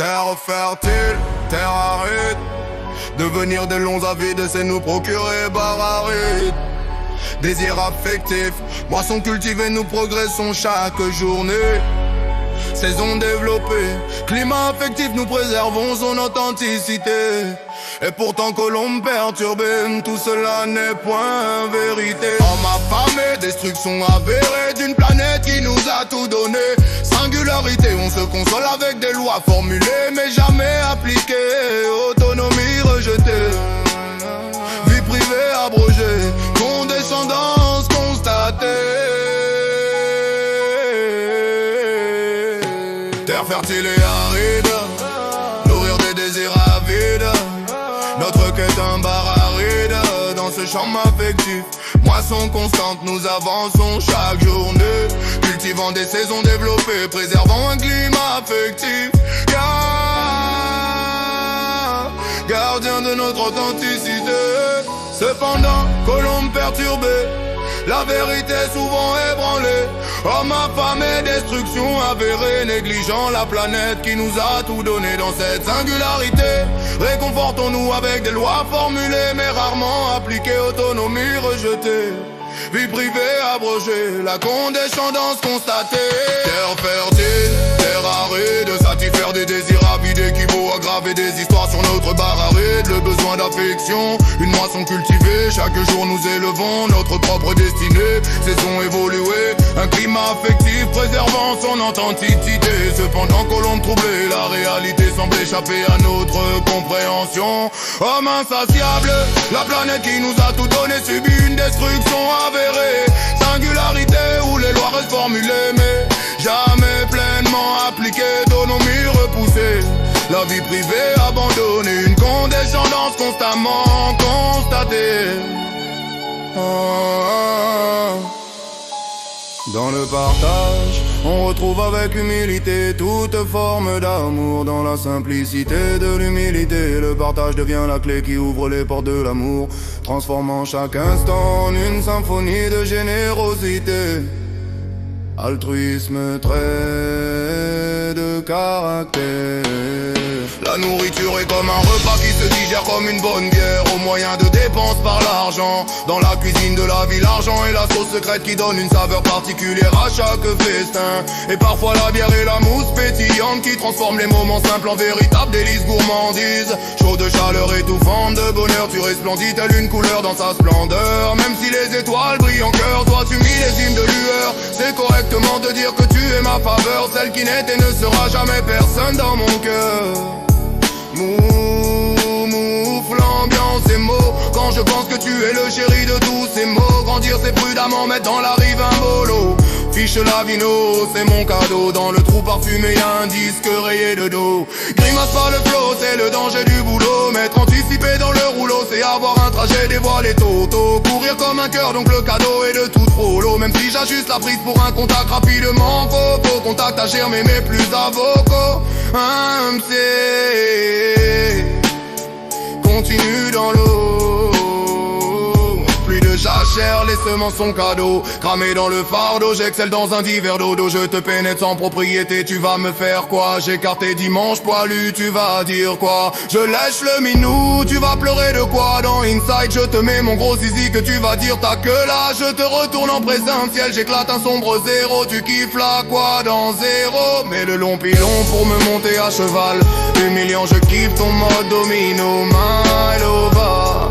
Terre fertile, terre aride. Devenir des longs avides, c'est nous procurer barre aride. Désir affectif, moisson cultivée, nous progressons chaque journée. Saison développée, climat affectif, nous préservons son authenticité. Et pourtant colombe perturbée, tout cela n'est point vérité. Homme affamé, destruction avérée d'une planète qui nous a tout donné. Singularité, on se console avec des lois formulées mais jamais appliquées. Autonomie rejetée, vie privée abrogée, condescendance constatée. Terre fertile et aride, nourrir des désirs avides. Notre quête un bar aride, dans ce champ affectif. Moisson constante, nous avançons chaque journée. Cultivant des saisons développées, préservant un climat affectif. Gardien de notre authenticité. Cependant, colombe perturbée, la vérité souvent ébranlée. Homme affamé, destruction avérée, négligeant la planète qui nous a tout donné. Dans cette singularité, réconfortons-nous avec des lois formulées mais rarement appliquées. Autonomie rejetée, vie privée abrogée, la condescendance constatée. Terre fertile, terre aride, satisfaire des désirs avides équivaut à graver des histoires sur notre barre aride. Le besoin d'affection, une moisson cultivée, chaque jour nous élevons notre propre destinée. Saison évoluée, un climat affectif préservant son authenticité. Cependant colombe troublée, la réalité semble échapper à notre compréhension. Homme insatiable, la planète qui nous a tout donné subit une destruction avérée. Singularité où les lois restent formulées mais jamais pleinement appliquées. Autonomie repoussée, la vie privée abandonnée, une condescendance constamment constatée. Dans le partage, on retrouve avec humilité toute forme d'amour. Dans la simplicité de l'humilité, le partage devient la clé qui ouvre les portes de l'amour, transformant chaque instant en une symphonie de générosité. Altruisme, trait de caractère. La nourriture est comme un repas qui se digère comme une bonne bière, au moyen de dépenses par l'argent. Dans la cuisine de la vie, l'argent est la sauce secrète qui donne une saveur particulière à chaque festin. Et parfois la bière est la mousse pétillante qui transforme les moments simples en véritables délices gourmandises. Chaud de chaleur étouffante de bonheur, tu resplendis telle une couleur dans sa splendeur. Même si les étoiles brillent en cœur, toi tu millésimes de lueur. C'est correctement de dire que tu es ma faveur, celle qui n'est et ne sera jamais personne dans mon cœur. Moufle, l'ambiance et mots. Quand je pense que tu es le chéri de tous ces mots. Grandir c'est prudemment mettre dans la rive un bolo. Fiche la vino, c'est mon cadeau. Dans le trou parfumé y'a un disque rayé de dos. Grimace pas le flow, c'est le danger du boulot. M'être anticipé dans le rouleau, c'est avoir un trajet dévoilé tôt. Courir comme un cœur, donc le cadeau est de tout frollo. Même si j'ajuste la prise pour un contact rapidement. Faux contact à germer mais plus à vocaux. MC continue dans l'eau. Pluie de jachère, les semences sont cadeaux. Cramé dans le fardeau, j'excelle dans un divers d'eau. Je te pénètre sans propriété, tu vas me faire quoi? J'écarte tes dimanches poilus, tu vas dire quoi? Je lèche le minou, tu vas pleurer de quoi? Dans Inside, je te mets mon gros zizi que tu vas dire ta queue là. Je te retourne en présentiel, j'éclate un sombre zéro. Tu kiffes là quoi dans zéro? Mets le long pilon pour me monter à cheval. Humiliant, je kiffe ton mode domino, my lover.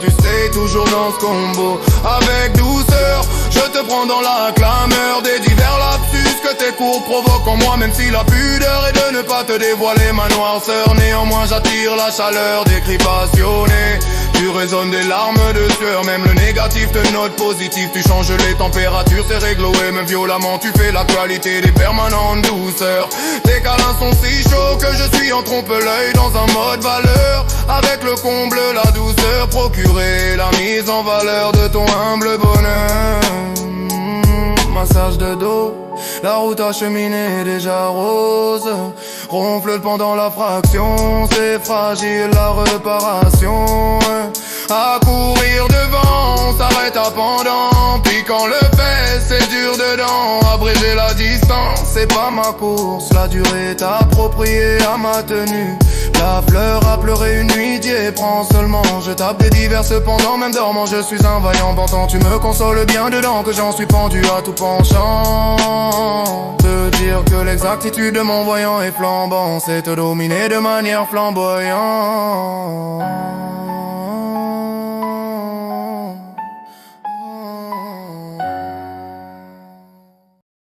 Tu sais toujours dans ce combo. Avec douceur, je te prends dans la clameur des divers lapsus que tes cours provoquent en moi. Même si la pudeur est de ne pas te dévoiler ma noirceur. Néanmoins j'attire la chaleur des cris passionnés. Tu résonnes des larmes de sueur, même le négatif te note positif. Tu changes les températures, c'est réglo et même violemment tu fais la qualité des permanentes douceurs. Tes câlins sont si chauds que je suis en trompe-l'œil dans un mode valeur. Avec le comble, la douceur, procurer la mise en valeur de ton humble bonheur. Massage de dos, la route acheminée est déjà rose. Ronfle pendant la fraction, c'est fragile la réparation. À courir devant, on s'arrête à pendant. Puis quand le fait, c'est dur dedans. Abréger la distance, c'est pas ma course. La durée est appropriée à ma tenue. La fleur a pleuré une nuit d'hier. Prends seulement, je tape des divers. Cependant même dormant je suis un vaillant. Pourtant tu me consoles bien dedans, que j'en suis pendu à tout penchant. Te dire que l'exactitude de mon voyant est flambant, c'est te dominer de manière flamboyante.